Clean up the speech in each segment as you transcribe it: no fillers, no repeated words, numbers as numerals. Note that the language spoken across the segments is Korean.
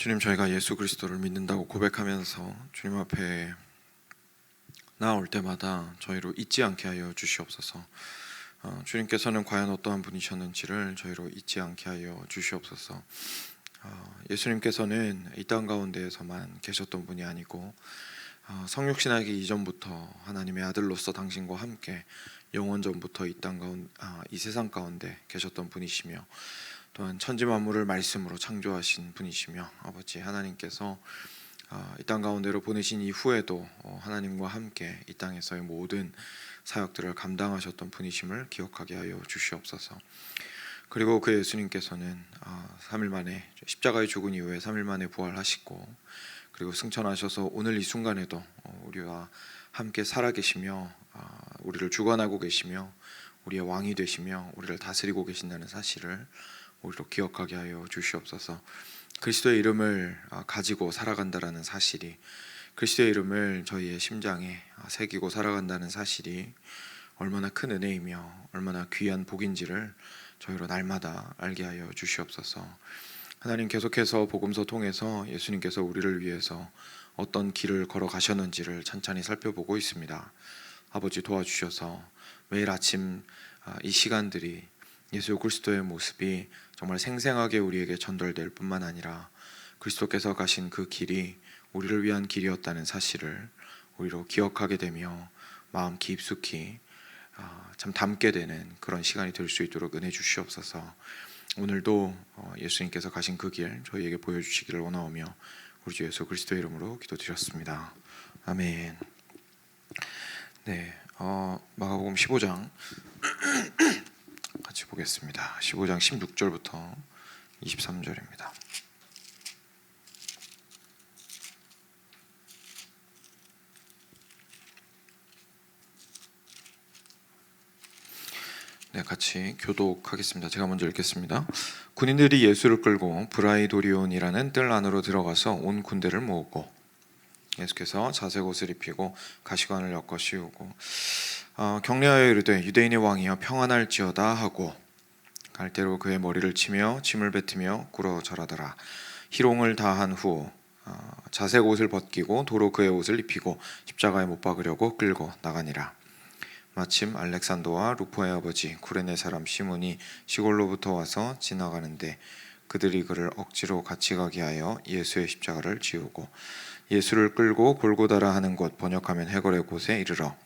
주님, 저희가 예수 그리스도를 믿는다고 고백하면서 주님 앞에 나올 때마다 저희로 잊지 않게 하여 주시옵소서. 주님께서는 과연 어떠한 분이셨는지를 저희로 잊지 않게 하여 주시옵소서. 예수님께서는 이 땅 가운데에서만 계셨던 분이 아니고 성육신하기 이전부터 하나님의 아들로서 당신과 함께 영원 전부터 이 세상 가운데 계셨던 분이시며, 또한 천지 만물을 말씀으로 창조하신 분이시며, 아버지 하나님께서 이 땅 가운데로 보내신 이후에도 하나님과 함께 이 땅에서의 모든 사역들을 감당하셨던 분이심을 기억하게 하여 주시옵소서. 그리고 그 예수님께서는 3일 만에 십자가에 죽은 이후에 3일 만에 부활하시고, 그리고 승천하셔서 오늘 이 순간에도 우리와 함께 살아계시며 우리를 주관하고 계시며 우리의 왕이 되시며 우리를 다스리고 계신다는 사실을 우리로 기억하게 하여 주시옵소서. 그리스도의 이름을 가지고 살아간다라는 사실이, 그리스도의 이름을 저희의 심장에 새기고 살아간다는 사실이 얼마나 큰 은혜이며 얼마나 귀한 복인지를 저희로 날마다 알게 하여 주시옵소서. 하나님, 계속해서 복음서 통해서 예수님께서 우리를 위해서 어떤 길을 걸어가셨는지를 찬찬히 살펴보고 있습니다. 아버지, 도와주셔서 매일 아침 이 시간들이 예수 그리스도의 모습이 정말 생생하게 우리에게 전달될 뿐만 아니라 그리스도께서 가신 그 길이 우리를 위한 길이었다는 사실을 우리로 기억하게 되며 마음 깊숙이 참 담게 되는 그런 시간이 될 수 있도록 은혜 주시옵소서. 오늘도 예수님께서 가신 그 길 저희에게 보여주시기를 원하오며 우리 주 예수 그리스도의 이름으로 기도드렸습니다. 아멘. 네, 마가복음 15장 같이 보겠습니다. 15장 16절부터 23절입니다. 네, 같이 교독하겠습니다. 제가 먼저 읽겠습니다. 군인들이 예수를 끌고 브라이도리온이라는 뜰 안으로 들어가서 온 군대를 모으고, 예수께서 자색 옷을 입히고 가시관을 엮어 씌우고 격려하여 이르되 유대인의 왕이여 평안할지어다 하고 갈대로 그의 머리를 치며 침을 뱉으며 꿇어 절하더라. 희롱을 다한 후 자색 옷을 벗기고 도로 그의 옷을 입히고 십자가에 못 박으려고 끌고 나가니라. 마침 알렉산더와 루포의 아버지 구레네 사람 시몬이 시골로부터 와서 지나가는데 그들이 그를 억지로 같이 가게 하여 예수의 십자가를 지우고 예수를 끌고 골고다라 하는 곳, 번역하면 해골의 곳에 이르러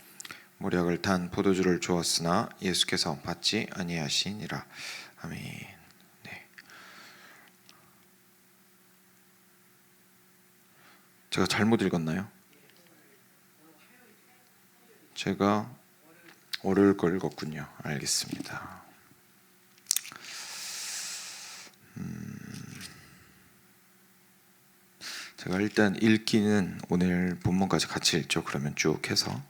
모략을 탄 포도주를 주었으나 예수께서 받지 아니하시니라. 아멘. 네. 제가 잘못 읽었나요? 제가 월요일 걸 읽었군요. 알겠습니다. 제가 일단 읽기는 오늘 본문까지 같이 읽죠. 그러면 쭉 해서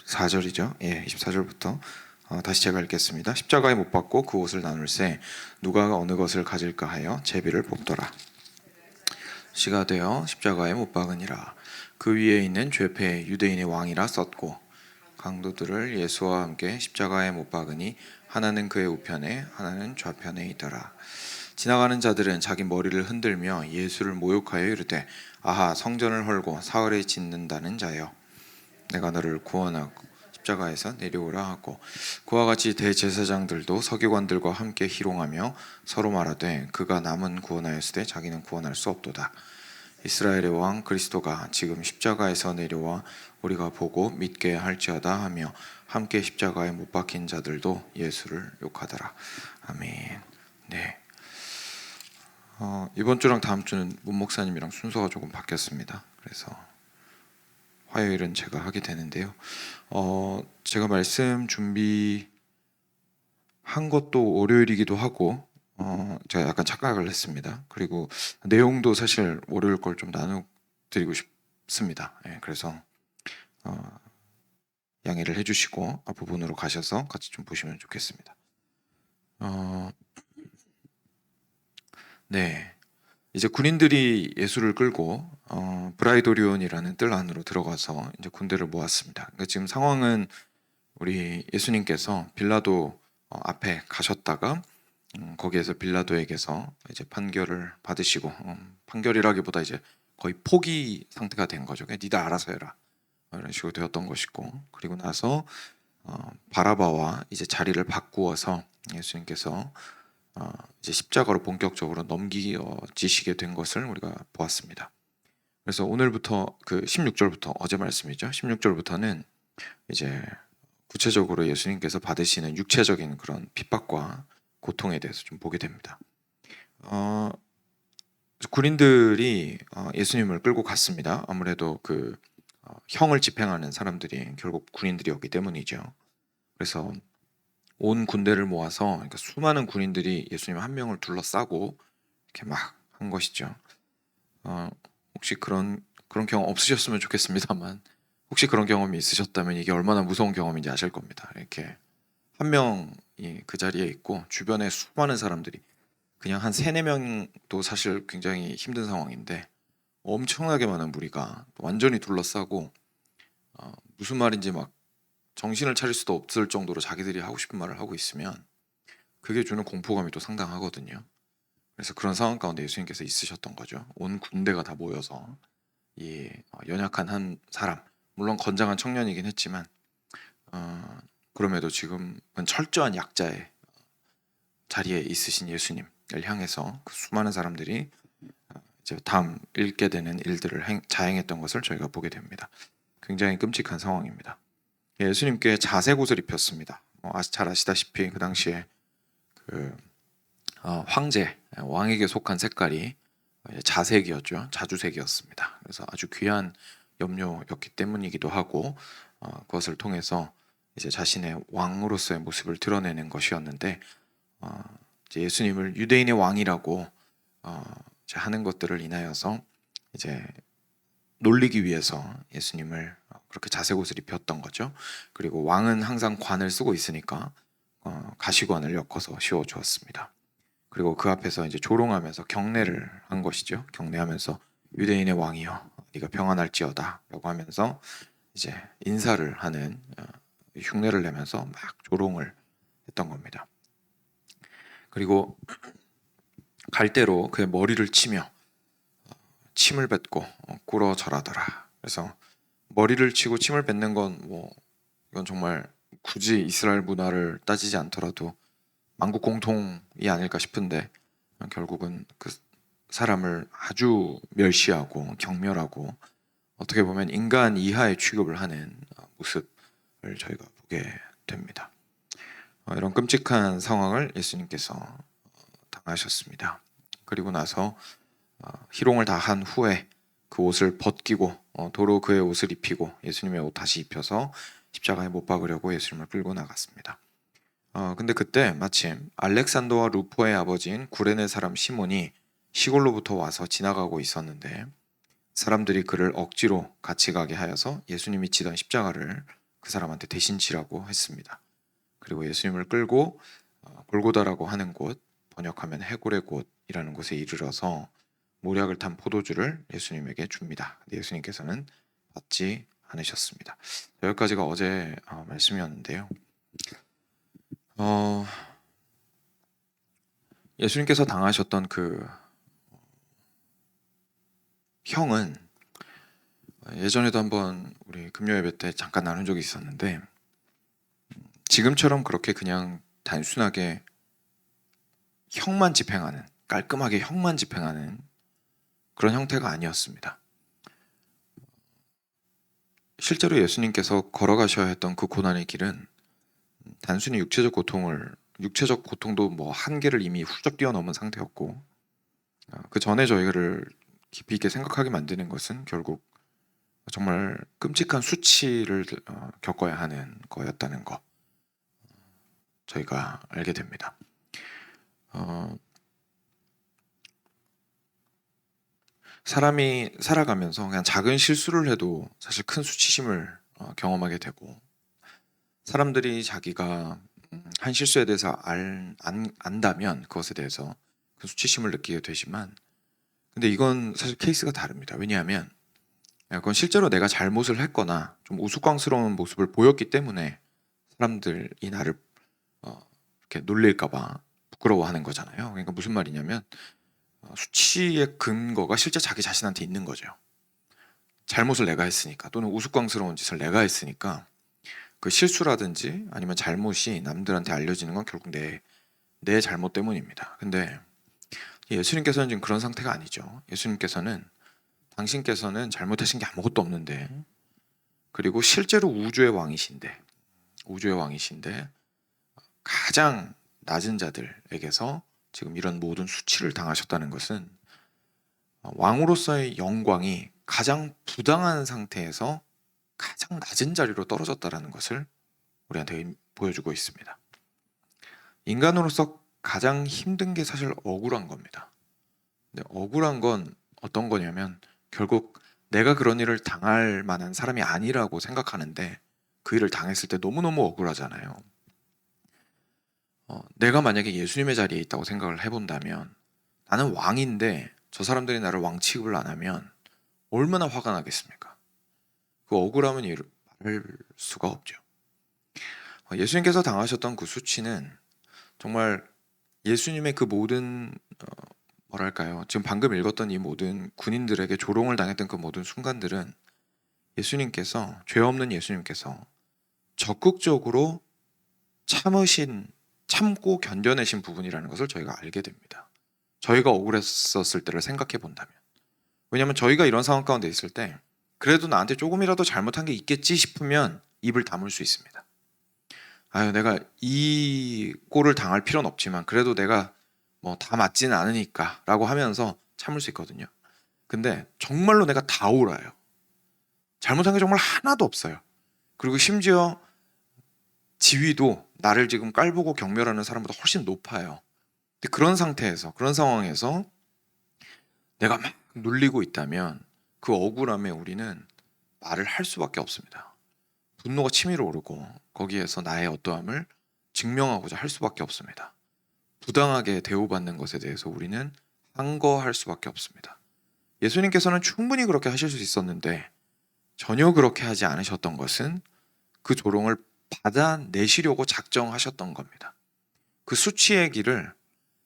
24절이죠. 예, 24절부터 다시 제가 읽겠습니다. 십자가에 못 박고 그 옷을 나눌새 누가 어느 것을 가질까 하여 제비를 뽑더라. 시가 되어 십자가에 못 박으니라. 그 위에 있는 죄패 유대인의 왕이라 썼고 강도들을 예수와 함께 십자가에 못 박으니 하나는 그의 우편에 하나는 좌편에 있더라. 지나가는 자들은 자기 머리를 흔들며 예수를 모욕하여 이르되 아하, 성전을 헐고 사흘에 짓는다는 자여, 내가 너를 구원하고 십자가에서 내려오라 하고, 그와 같이 대제사장들도 서기관들과 함께 희롱하며 서로 말하되 그가 남은 구원하였으되 자기는 구원할 수 없도다. 이스라엘의 왕 그리스도가 지금 십자가에서 내려와 우리가 보고 믿게 할지어다 하며 함께 십자가에 못 박힌 자들도 예수를 욕하더라. 아멘. 네. 이번 주랑 다음 주는 문 목사님이랑 순서가 조금 바뀌었습니다. 그래서 화요일은 제가 하게 되는데요. 제가 말씀 준비한 것도 월요일이기도 하고 제가 약간 착각을 했습니다. 그리고 내용도 사실 월요일 걸 좀 나눠드리고 싶습니다. 예, 그래서 양해를 해주시고 앞부분으로 가셔서 같이 좀 보시면 좋겠습니다. 네, 이제 군인들이 예수를 끌고 브라이도리온이라는 뜰 안으로 들어가서 이제 군대를 모았습니다. 그러니까 지금 상황은 우리 예수님께서 빌라도 앞에 가셨다가 거기에서 빌라도에게서 이제 판결을 받으시고 판결이라기보다 이제 거의 포기 상태가 된 거죠. 그냥 니들 알아서 해라 이런 식으로 되었던 것이고, 그리고 나서 바라바와 이제 자리를 바꾸어서 예수님께서 이제 십자가로 본격적으로 넘기지시게 된 것을 우리가 보았습니다. 그래서 오늘부터 그 16절부터 어제 말씀이죠. 16절부터는 이제 구체적으로 예수님께서 받으시는 육체적인 그런 핍박과 고통에 대해서 좀 보게 됩니다. 군인들이 예수님을 끌고 갔습니다. 아무래도 그 형을 집행하는 사람들이 결국 군인들이었기 때문이죠. 그래서 온 군대를 모아서, 그러니까 수많은 군인들이 예수님 한 명을 둘러싸고 이렇게 막 한 것이죠. 혹시 그런 경험 없으셨으면 좋겠습니다만, 혹시 그런 경험이 있으셨다면 이게 얼마나 무서운 경험인지 아실 겁니다. 이렇게 한 명이 그 자리에 있고 주변에 수많은 사람들이, 그냥 한 3-4명도 사실 굉장히 힘든 상황인데 엄청나게 많은 무리가 완전히 둘러싸고 무슨 말인지 막 정신을 차릴 수도 없을 정도로 자기들이 하고 싶은 말을 하고 있으면 그게 주는 공포감이 또 상당하거든요. 그래서 그런 상황 가운데 예수님께서 있으셨던 거죠. 온 군대가 다 모여서 이 연약한 한 사람, 물론 건장한 청년이긴 했지만 그럼에도 지금은 철저한 약자의 자리에 있으신 예수님을 향해서 그 수많은 사람들이 이제 다음 읽게 되는 일들을 자행했던 것을 저희가 보게 됩니다. 굉장히 끔찍한 상황입니다. 예수님께 자색옷을 입혔습니다. 잘 아시다시피 그 당시에 그 황제, 왕에게 속한 색깔이 자색이었죠. 자주색이었습니다. 그래서 아주 귀한 염료였기 때문이기도 하고 그것을 통해서 이제 자신의 왕으로서의 모습을 드러내는 것이었는데, 이제 예수님을 유대인의 왕이라고 이제 하는 것들을 인하여서 이제 놀리기 위해서 예수님을 그렇게 자색옷을 입혔던 거죠. 그리고 왕은 항상 관을 쓰고 있으니까 가시관을 엮어서 씌워 주었습니다. 그리고 그 앞에서 이제 조롱하면서 경례를 한 것이죠. 경례하면서 유대인의 왕이여 네가 평안할지어다라고 하면서 이제 인사를 하는 흉내를 내면서 막 조롱을 했던 겁니다. 그리고 갈대로 그의 머리를 치며 침을 뱉고 꿇어 절하더라. 그래서 머리를 치고 침을 뱉는 건 이건 정말 굳이 이스라엘 문화를 따지지 않더라도 만국 공통이 아닐까 싶은데, 결국은 그 사람을 아주 멸시하고 경멸하고 어떻게 보면 인간 이하의 취급을 하는 모습을 저희가 보게 됩니다. 이런 끔찍한 상황을 예수님께서 당하셨습니다. 그리고 나서 희롱을 다 한 후에 그 옷을 벗기고 도로 그의 옷을 입히고 예수님의 옷 다시 입혀서 십자가에 못 박으려고 예수님을 끌고 나갔습니다. 근데 그때 마침 알렉산더와 루포의 아버지인 구레네 사람 시몬이 시골로부터 와서 지나가고 있었는데, 사람들이 그를 억지로 같이 가게 하여서 예수님이 지던 십자가를 그 사람한테 대신 지라고 했습니다. 그리고 예수님을 끌고 골고다라고 하는 곳, 번역하면 해골의 곳이라는 곳에 이르러서 모략을 탄 포도주를 예수님에게 줍니다. 근데 예수님께서는 받지 않으셨습니다. 여기까지가 어제 말씀이었는데요. 예수님께서 당하셨던 그 형은 예전에도 한번 우리 금요 예배 때 잠깐 나눈 적이 있었는데, 지금처럼 그렇게 그냥 단순하게 형만 집행하는, 깔끔하게 형만 집행하는 그런 형태가 아니었습니다. 실제로 예수님께서 걸어가셔야 했던 그 고난의 길은 단순히 육체적 고통도 한계를 이미 훌쩍 뛰어넘은 상태였고, 그 전에 저희를 깊이 있게 생각하게 만드는 것은 결국 정말 끔찍한 수치를 겪어야 하는 거였다는 거, 저희가 알게 됩니다. 사람이 살아가면서 그냥 작은 실수를 해도 사실 큰 수치심을 경험하게 되고, 사람들이 자기가 한 실수에 대해서 안다면 그것에 대해서 그 수치심을 느끼게 되지만, 근데 이건 사실 케이스가 다릅니다. 왜냐하면 그건 실제로 내가 잘못을 했거나 좀 우스꽝스러운 모습을 보였기 때문에 사람들이 나를 이렇게 놀릴까봐 부끄러워하는 거잖아요. 그러니까 무슨 말이냐면 수치의 근거가 실제 자기 자신한테 있는 거죠. 잘못을 내가 했으니까, 또는 우스꽝스러운 짓을 내가 했으니까 그 실수라든지 아니면 잘못이 남들한테 알려지는 건 결국 내 잘못 때문입니다. 근데 예수님께서는 지금 그런 상태가 아니죠. 예수님께서는 당신께서는 잘못하신 게 아무것도 없는데, 그리고 실제로 우주의 왕이신데 가장 낮은 자들에게서 지금 이런 모든 수치를 당하셨다는 것은 왕으로서의 영광이 가장 부당한 상태에서 가장 낮은 자리로 떨어졌다는 것을 우리한테 보여주고 있습니다. 인간으로서 가장 힘든 게 사실 억울한 겁니다. 근데 억울한 건 어떤 거냐면 결국 내가 그런 일을 당할 만한 사람이 아니라고 생각하는데 그 일을 당했을 때 너무너무 억울하잖아요. 내가 만약에 예수님의 자리에 있다고 생각을 해본다면, 나는 왕인데 저 사람들이 나를 왕 취급을 안 하면 얼마나 화가 나겠습니까? 그 억울함은 말할 수가 없죠. 예수님께서 당하셨던 그 수치는 정말 예수님의 그 모든 뭐랄까요, 지금 방금 읽었던 이 모든 군인들에게 조롱을 당했던 그 모든 순간들은 예수님께서, 죄 없는 예수님께서 적극적으로 참고 견뎌내신 부분이라는 것을 저희가 알게 됩니다. 저희가 억울했었을 때를 생각해 본다면. 왜냐하면 저희가 이런 상황 가운데 있을 때 그래도 나한테 조금이라도 잘못한 게 있겠지 싶으면 입을 다물 수 있습니다. 아유, 내가 이 꼴을 당할 필요는 없지만 그래도 내가 뭐 다 맞지는 않으니까 라고 하면서 참을 수 있거든요. 근데 정말로 내가 다 옳아요. 잘못한 게 정말 하나도 없어요. 그리고 심지어 지위도 나를 지금 깔보고 경멸하는 사람보다 훨씬 높아요. 근데 그런 상황에서 내가 막 눌리고 있다면 그 억울함에 우리는 말을 할 수밖에 없습니다. 분노가 치밀어 오르고 거기에서 나의 어떠함을 증명하고자 할 수밖에 없습니다. 부당하게 대우받는 것에 대해서 우리는 항거할 수밖에 없습니다. 예수님께서는 충분히 그렇게 하실 수 있었는데 전혀 그렇게 하지 않으셨던 것은 그 조롱을 받아내시려고 작정하셨던 겁니다. 그 수치의 길을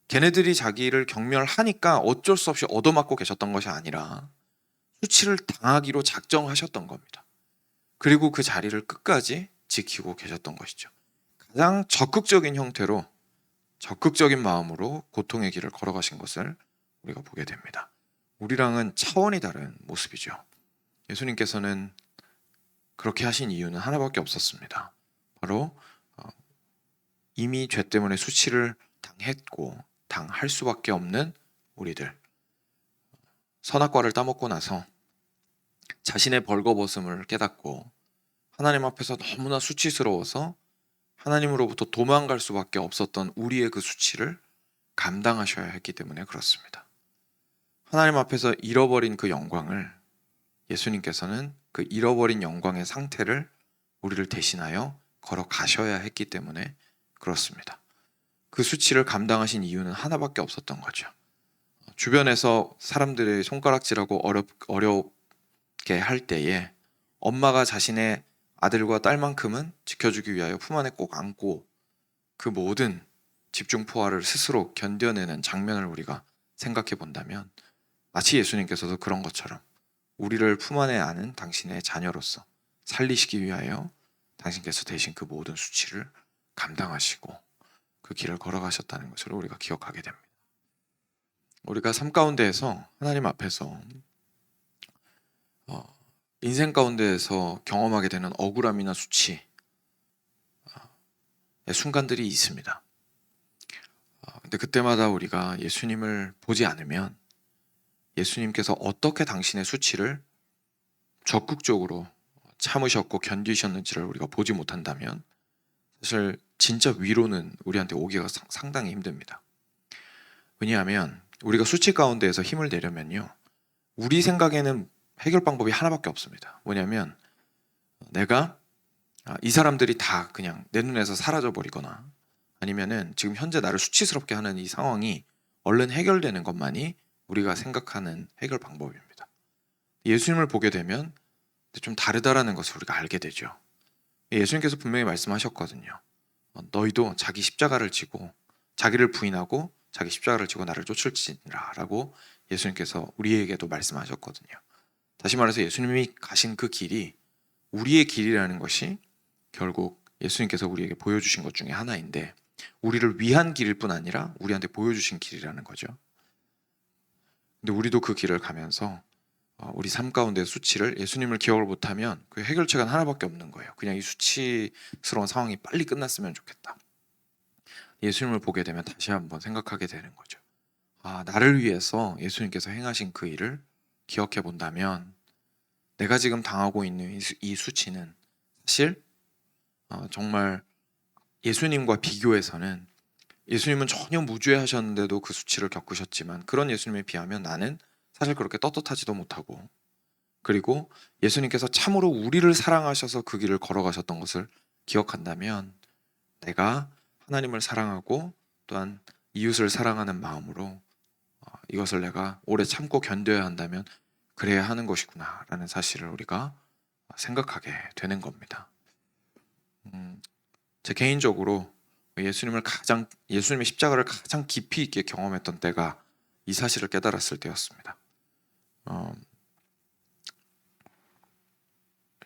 걔네들이 자기를 경멸하니까 어쩔 수 없이 얻어맞고 계셨던 것이 아니라 수치를 당하기로 작정하셨던 겁니다. 그리고 그 자리를 끝까지 지키고 계셨던 것이죠. 가장 적극적인 형태로, 적극적인 마음으로 고통의 길을 걸어가신 것을 우리가 보게 됩니다. 우리랑은 차원이 다른 모습이죠. 예수님께서는 그렇게 하신 이유는 하나밖에 없었습니다. 바로 이미 죄 때문에 수치를 당했고 당할 수밖에 없는 우리들, 선악과를 따먹고 나서 자신의 벌거벗음을 깨닫고 하나님 앞에서 너무나 수치스러워서 하나님으로부터 도망갈 수밖에 없었던 우리의 그 수치를 감당하셔야 했기 때문에 그렇습니다. 하나님 앞에서 잃어버린 그 영광을, 예수님께서는 그 잃어버린 영광의 상태를 우리를 대신하여 걸어가셔야 했기 때문에 그렇습니다. 그 수치를 감당하신 이유는 하나밖에 없었던 거죠. 주변에서 사람들의 손가락질하고 어렵게 할 때에 엄마가 자신의 아들과 딸만큼은 지켜주기 위하여 품 안에 꼭 안고 그 모든 집중포화를 스스로 견뎌내는 장면을 우리가 생각해 본다면 마치 예수님께서도 그런 것처럼 우리를 품 안에 안은 당신의 자녀로서 살리시기 위하여 당신께서 대신 그 모든 수치를 감당하시고 그 길을 걸어가셨다는 것을 우리가 기억하게 됩니다. 우리가 삶 가운데에서 하나님 앞에서 인생 가운데에서 경험하게 되는 억울함이나 수치의 순간들이 있습니다. 근데 그때마다 우리가 예수님을 보지 않으면, 예수님께서 어떻게 당신의 수치를 적극적으로 참으셨고 견디셨는지를 우리가 보지 못한다면 사실 진짜 위로는 우리한테 오기가 상당히 힘듭니다. 왜냐하면 우리가 수치 가운데에서 힘을 내려면요, 우리 생각에는 해결 방법이 하나밖에 없습니다. 뭐냐면 내가 이 사람들이 다 그냥 내 눈에서 사라져 버리거나 아니면은 지금 현재 나를 수치스럽게 하는 이 상황이 얼른 해결되는 것만이 우리가 생각하는 해결 방법입니다. 예수님을 보게 되면 좀 다르다라는 것을 우리가 알게 되죠. 예수님께서 분명히 말씀하셨거든요. 너희도 자기 십자가를 지고 자기를 부인하고 자기 십자가를 지고 나를 쫓을지니라라고 예수님께서 우리에게도 말씀하셨거든요. 다시 말해서 예수님이 가신 그 길이 우리의 길이라는 것이 결국 예수님께서 우리에게 보여주신 것 중에 하나인데, 우리를 위한 길일 뿐 아니라 우리한테 보여주신 길이라는 거죠. 근데 우리도 그 길을 가면서 우리 삶 가운데 수치를, 예수님을 기억을 못하면 그 해결책은 하나밖에 없는 거예요. 그냥 이 수치스러운 상황이 빨리 끝났으면 좋겠다. 예수님을 보게 되면 다시 한번 생각하게 되는 거죠. 나를 위해서 예수님께서 행하신 그 일을 기억해 본다면 내가 지금 당하고 있는 이 수치는 사실 정말 예수님과 비교해서는, 예수님은 전혀 무죄하셨는데도 그 수치를 겪으셨지만 그런 예수님에 비하면 나는 사실 그렇게 떳떳하지도 못하고, 그리고 예수님께서 참으로 우리를 사랑하셔서 그 길을 걸어가셨던 것을 기억한다면 내가 하나님을 사랑하고 또한 이웃을 사랑하는 마음으로 이것을 내가 오래 참고 견뎌야 한다면 그래야 하는 것이구나 라는 사실을 우리가 생각하게 되는 겁니다. 제 개인적으로 예수님의 십자가를 가장 깊이 있게 경험했던 때가 이 사실을 깨달았을 때였습니다.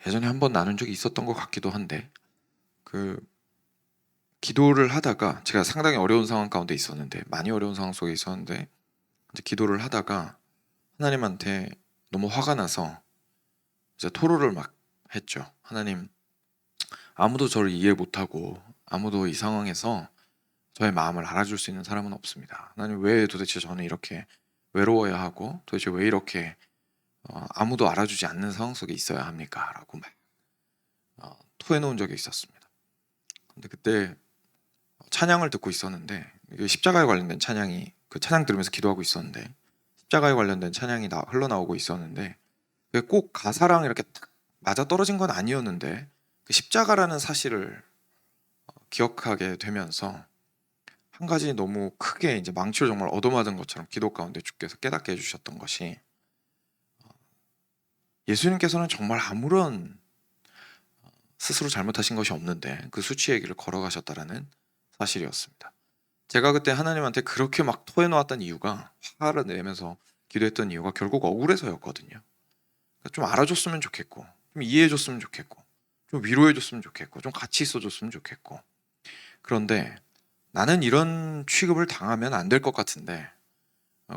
예전에 한번 나눈 적이 있었던 것 같기도 한데, 기도를 하다가, 제가 상당히 어려운 상황 가운데 있었는데, 많이 어려운 상황 속에 있었는데, 이제 기도를 하다가 하나님한테 너무 화가 나서 이제 토로를 막 했죠. 하나님, 아무도 저를 이해 못하고 아무도 이 상황에서 저의 마음을 알아줄 수 있는 사람은 없습니다. 하나님, 왜 도대체 저는 이렇게 외로워야 하고 도대체 왜 이렇게 아무도 알아주지 않는 상황 속에 있어야 합니까? 라고 막 토해놓은 적이 있었습니다. 근데 그때 찬양을 듣고 있었는데, 십자가에 관련된 찬양이, 그 찬양 들으면서 기도하고 있었는데 십자가에 관련된 찬양이 흘러나오고 있었는데, 꼭 가사랑 이렇게 딱 맞아 떨어진 건 아니었는데 그 십자가라는 사실을 기억하게 되면서 한 가지 너무 크게 이제 망치로 정말 얻어맞은 것처럼 기도 가운데 주께서 깨닫게 해주셨던 것이, 예수님께서는 정말 아무런 스스로 잘못하신 것이 없는데 그 수치의 길을 걸어가셨다라는 사실이었습니다. 제가 그때 하나님한테 그렇게 막 토해놓았던 이유가, 화를 내면서 기도했던 이유가 결국 억울해서였거든요. 그러니까 좀 알아줬으면 좋겠고, 좀 이해해줬으면 좋겠고, 좀 위로해줬으면 좋겠고, 좀 같이 있어줬으면 좋겠고, 그런데 나는 이런 취급을 당하면 안 될 것 같은데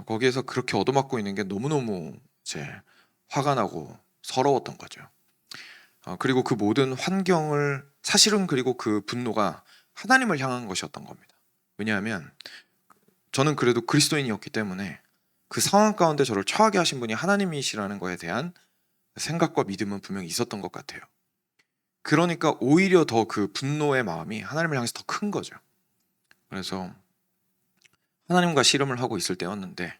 거기에서 그렇게 얻어맞고 있는 게 너무너무 이제 화가 나고 서러웠던 거죠. 그리고 그 모든 환경을, 사실은 그리고 그 분노가 하나님을 향한 것이었던 겁니다. 왜냐하면 저는 그래도 그리스도인이었기 때문에 그 상황 가운데 저를 처하게 하신 분이 하나님이시라는 거에 대한 생각과 믿음은 분명히 있었던 것 같아요. 그러니까 오히려 더 그 분노의 마음이 하나님을 향해서 더 큰 거죠. 그래서 하나님과 씨름을 하고 있을 때였는데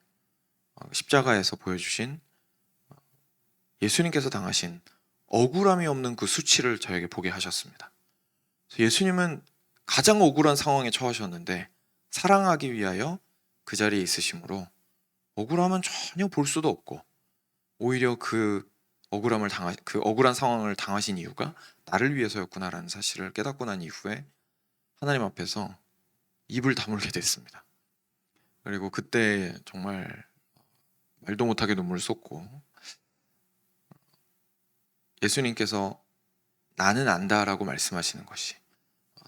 십자가에서 보여주신 예수님께서 당하신 억울함이 없는 그 수치를 저에게 보게 하셨습니다. 예수님은 가장 억울한 상황에 처하셨는데 사랑하기 위하여 그 자리에 있으심으로 억울함은 전혀 볼 수도 없고, 오히려 그 억울한 상황을 당하신 이유가 나를 위해서였구나라는 사실을 깨닫고 난 이후에 하나님 앞에서 입을 다물게 됐습니다. 그리고 그때 정말 말도 못하게 눈물을 쏟고, 예수님께서 나는 안다라고 말씀하시는 것이,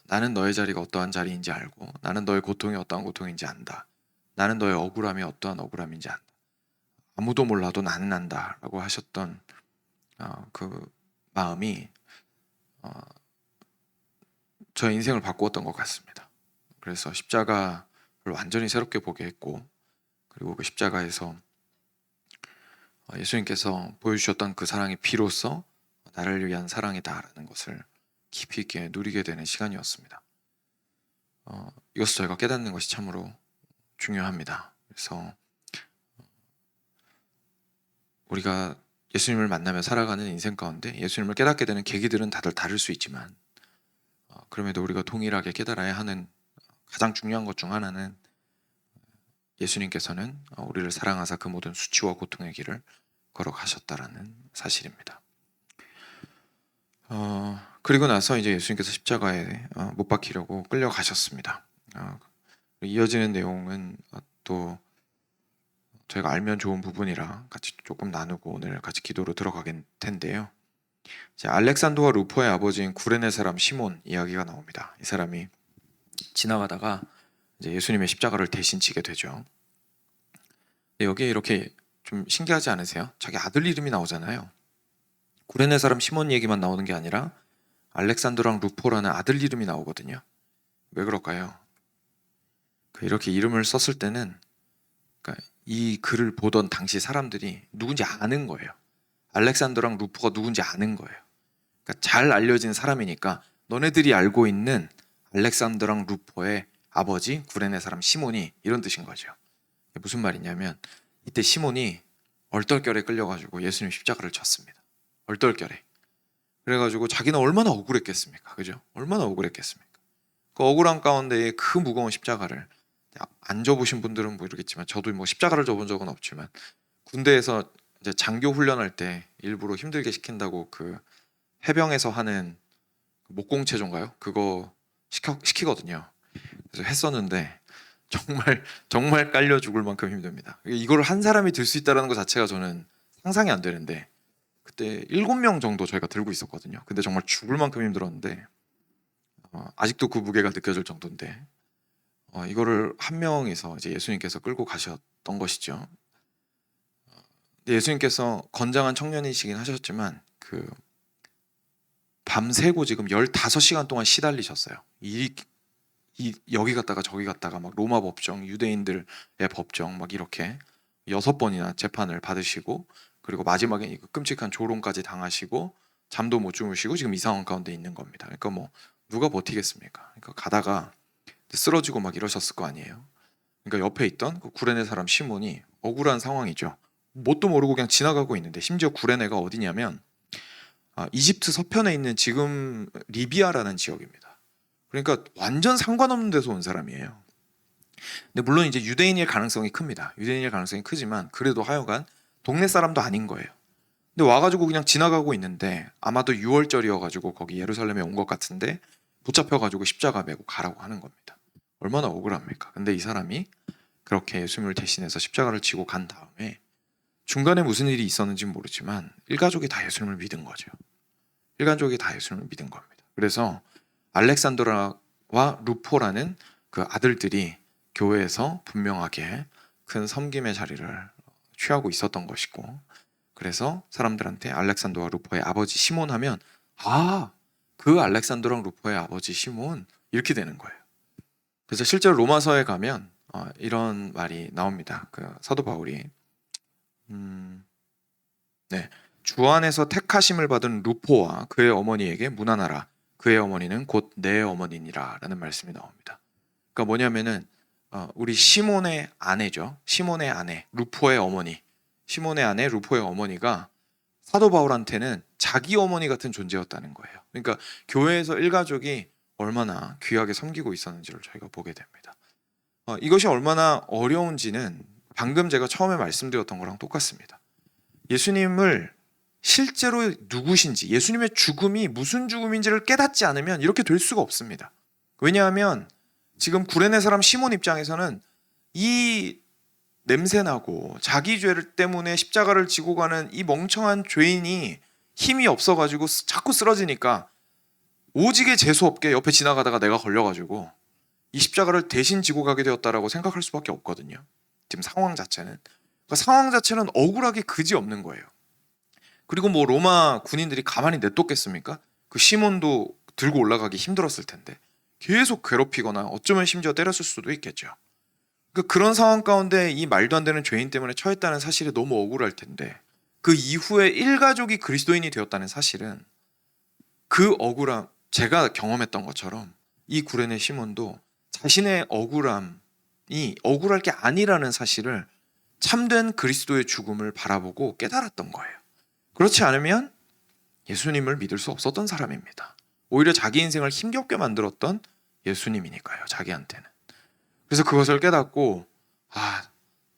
나는 너의 자리가 어떠한 자리인지 알고, 나는 너의 고통이 어떠한 고통인지 안다, 나는 너의 억울함이 어떠한 억울함인지 안다, 아무도 몰라도 나는 안다라고 하셨던 그 마음이 저의 인생을 바꾸었던 것 같습니다. 그래서 십자가를 완전히 새롭게 보게 했고, 그리고 그 십자가에서 예수님께서 보여주셨던 그 사랑이 비로소 나를 위한 사랑이다라는 것을 깊이 있게 누리게 되는 시간이었습니다. 이것을 저희가 깨닫는 것이 참으로 중요합니다. 그래서 우리가 예수님을 만나며 살아가는 인생 가운데 예수님을 깨닫게 되는 계기들은 다들 다를 수 있지만, 그럼에도 우리가 동일하게 깨달아야 하는 가장 중요한 것 중 하나는, 예수님께서는 우리를 사랑하사 그 모든 수치와 고통의 길을 걸어가셨다라는 사실입니다. 그리고 나서 이제 예수님께서 십자가에 못 박히려고 끌려가셨습니다. 이어지는 내용은 또 저희가 알면 좋은 부분이라 같이 조금 나누고 오늘 같이 기도로 들어가겠 텐데요. 이제 알렉산더와 루포의 아버지인 구레네 사람 시몬 이야기가 나옵니다. 이 사람이 지나가다가 이제 예수님의 십자가를 대신 지게 되죠. 근데 여기에 이렇게 좀 신기하지 않으세요? 자기 아들 이름이 나오잖아요. 구레네 사람 시몬 얘기만 나오는 게 아니라 알렉산더랑 루포라는 아들 이름이 나오거든요. 왜 그럴까요? 이렇게 이름을 썼을 때는 그러니까 이 글을 보던 당시 사람들이 누군지 아는 거예요. 알렉산더랑 루포가 누군지 아는 거예요. 그러니까 잘 알려진 사람이니까 너네들이 알고 있는 알렉산더랑 루포의 아버지 구레네 사람 시몬이, 이런 뜻인 거죠. 무슨 말이냐면 이때 시몬이 얼떨결에 끌려가지고 예수님 십자가를 쳤습니다. 얼떨결에. 그래가지고 자기는 얼마나 억울했겠습니까? 그죠? 얼마나 억울했겠습니까? 그 억울한 가운데에 그 무거운 십자가를, 안 져보신 분들은 모르겠지만 저도 뭐 십자가를 져본 적은 없지만 군대에서 이제 장교 훈련할 때 일부러 힘들게 시킨다고 그 해병에서 하는 목공체조인가요? 그거 시키거든요. 그래서 했었는데 정말 깔려 죽을 만큼 힘듭니다. 이걸 한 사람이 들 수 있다는 것 자체가 저는 상상이 안 되는데, 그때 7명 정도 저희가 들고 있었거든요. 근데 정말 죽을 만큼 힘들었는데 아직도 그 무게가 느껴질 정도인데 이거를 한 명이서 이제 예수님께서 끌고 가셨던 것이죠. 근데 예수님께서 건장한 청년이시긴 하셨지만 밤새고 지금 15시간 동안 시달리셨어요. 여기 갔다가 저기 갔다가 막 로마 법정, 유대인들의 법정 막 이렇게 6번이나 재판을 받으시고, 그리고 마지막에 끔찍한 조롱까지 당하시고 잠도 못 주무시고 지금 이 상황 가운데 있는 겁니다. 그러니까 뭐 누가 버티겠습니까? 그러니까 가다가 쓰러지고 막 이러셨을 거 아니에요. 그러니까 옆에 있던 그 구레네 사람 시몬이 억울한 상황이죠. 뭣도 모르고 그냥 지나가고 있는데, 심지어 구레네가 어디냐면 이집트 서편에 있는 지금 리비아라는 지역입니다. 그러니까 완전 상관없는 데서 온 사람이에요. 근데 물론 이제 유대인일 가능성이 큽니다. 유대인일 가능성이 크지만 그래도 하여간 동네 사람도 아닌 거예요. 근데 와가지고 그냥 지나가고 있는데 아마도 6월절이어가지고 거기 예루살렘에 온 것 같은데 붙잡혀가지고 십자가 메고 가라고 하는 겁니다. 얼마나 억울합니까? 근데 이 사람이 그렇게 예수님을 대신해서 십자가를 지고 간 다음에 중간에 무슨 일이 있었는지는 모르지만 일가족이 다 예수님을 믿은 거죠. 일가족이 다 예수님을 믿은 겁니다. 그래서 알렉산더라와 루포라는 그 아들들이 교회에서 분명하게 큰 섬김의 자리를 취하고 있었던 것이고, 그래서 사람들한테 알렉산더와 루포의 아버지 시몬 하면 그 알렉산더랑 루포의 아버지 시몬, 이렇게 되는 거예요. 그래서 실제로 로마서에 가면 이런 말이 나옵니다. 그 사도 바울이 주 안에서 택하심을 받은 루포와 그의 어머니에게 문안하라. 그의 어머니는 곧 내 어머니니라 라는 말씀이 나옵니다. 그러니까 뭐냐면은 우리 시몬의 아내죠. 시몬의 아내, 루포의 어머니. 시몬의 아내, 루포의 어머니가 사도 바울한테는 자기 어머니 같은 존재였다는 거예요. 그러니까 교회에서 일가족이 얼마나 귀하게 섬기고 있었는지를 저희가 보게 됩니다. 이것이 얼마나 어려운지는 방금 제가 처음에 말씀드렸던 거랑 똑같습니다. 예수님을 실제로 누구신지, 예수님의 죽음이 무슨 죽음인지를 깨닫지 않으면 이렇게 될 수가 없습니다. 왜냐하면 지금 구레네 사람 시몬 입장에서는 이 냄새나고 자기 죄 때문에 십자가를 지고 가는 이 멍청한 죄인이 힘이 없어가지고 자꾸 쓰러지니까 오지게 재수없게 옆에 지나가다가 내가 걸려가지고 이 십자가를 대신 지고 가게 되었다라고 생각할 수밖에 없거든요. 지금 상황 자체는. 그러니까 상황 자체는 억울하게 그지없는 거예요. 그리고 뭐 로마 군인들이 가만히 냅뒀겠습니까? 그 시몬도 들고 올라가기 힘들었을 텐데 계속 괴롭히거나 어쩌면 심지어 때렸을 수도 있겠죠. 그러니까 그런 상황 가운데 이 말도 안 되는 죄인 때문에 처했다는 사실이 너무 억울할 텐데, 그 이후에 일가족이 그리스도인이 되었다는 사실은 그 억울함, 제가 경험했던 것처럼 이 구레네 시몬도 자신의 억울함이 억울할 게 아니라는 사실을 참된 그리스도의 죽음을 바라보고 깨달았던 거예요. 그렇지 않으면 예수님을 믿을 수 없었던 사람입니다. 오히려 자기 인생을 힘겹게 만들었던 예수님이니까요, 자기한테는. 그래서 그것을 깨닫고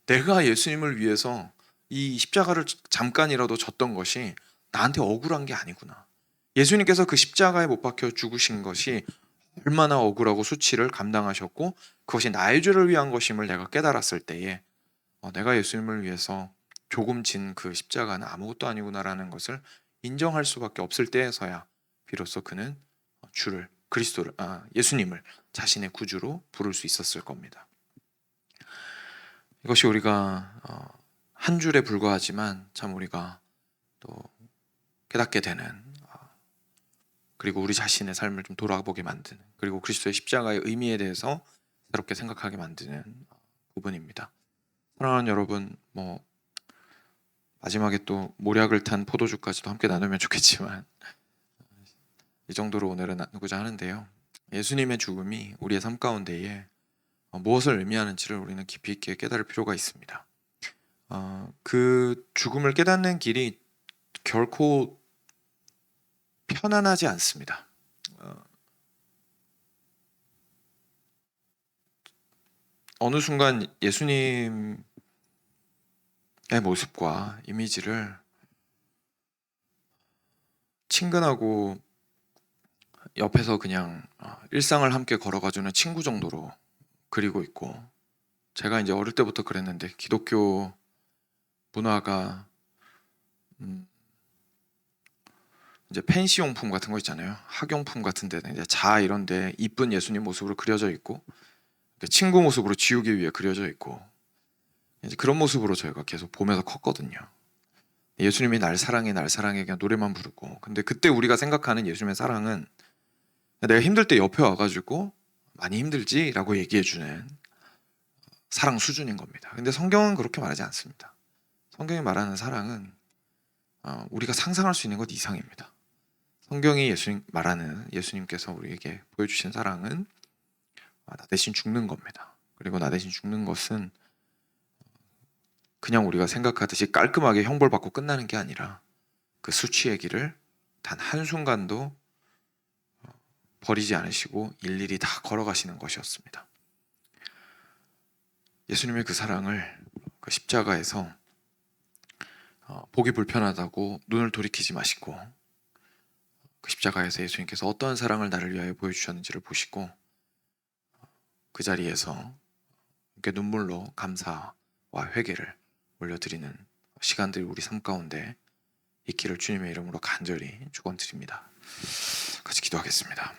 내가 예수님을 위해서 이 십자가를 잠깐이라도 졌던 것이 나한테 억울한 게 아니구나. 예수님께서 그 십자가에 못 박혀 죽으신 것이 얼마나 억울하고 수치를 감당하셨고 그것이 나의 죄를 위한 것임을 내가 깨달았을 때에 내가 예수님을 위해서 조금 진 그 십자가는 아무것도 아니구나라는 것을 인정할 수밖에 없을 때에서야 비로소 그는 예수님을 자신의 구주로 부를 수 있었을 겁니다. 이것이 우리가 한 줄에 불과하지만 참 우리가 또 깨닫게 되는, 그리고 우리 자신의 삶을 좀 돌아보게 만드는, 그리고 그리스도의 십자가의 의미에 대해서 새롭게 생각하게 만드는 부분입니다. 사랑하는 여러분, 마지막에 또 모략을 탄 포도주까지도 함께 나누면 좋겠지만 이 정도로 오늘은 나누고자 하는데요. 예수님의 죽음이 우리의 삶 가운데에 무엇을 의미하는지를 우리는 깊이 있게 깨달을 필요가 있습니다. 그 죽음을 깨닫는 길이 결코 편안하지 않습니다. 어느 순간 예수님의 모습과 이미지를 친근하고 옆에서 그냥 일상을 함께 걸어가주는 친구 정도로 그리고 있고, 제가 이제 어릴 때부터 그랬는데 기독교 문화가 이제 펜시용품 같은 거 있잖아요. 학용품 같은 데는 이제 자 이런 데 이쁜 예수님 모습으로 그려져 있고 친구 모습으로 지우기 위해 그려져 있고, 이제 그런 모습으로 저희가 계속 보면서 컸거든요. 예수님이 날 사랑해 날 사랑해 그냥 노래만 부르고, 근데 그때 우리가 생각하는 예수님의 사랑은 내가 힘들 때 옆에 와가지고 많이 힘들지? 라고 얘기해주는 사랑 수준인 겁니다. 근데 성경은 그렇게 말하지 않습니다. 성경이 말하는 사랑은 우리가 상상할 수 있는 것 이상입니다. 성경이 말하는 예수님께서 우리에게 보여주신 사랑은 나 대신 죽는 겁니다. 그리고 나 대신 죽는 것은 그냥 우리가 생각하듯이 깔끔하게 형벌받고 끝나는 게 아니라 그 수치의 길을 단 한순간도 버리지 않으시고 일일이 다 걸어가시는 것이었습니다. 예수님의 그 사랑을 그 십자가에서 보기 불편하다고 눈을 돌이키지 마시고, 그 십자가에서 예수님께서 어떠한 사랑을 나를 위하여 보여주셨는지를 보시고 그 자리에서 이렇게 눈물로 감사와 회개를 올려드리는 시간들이 우리 삶 가운데 있기를 주님의 이름으로 간절히 축원드립니다. 같이 기도하겠습니다.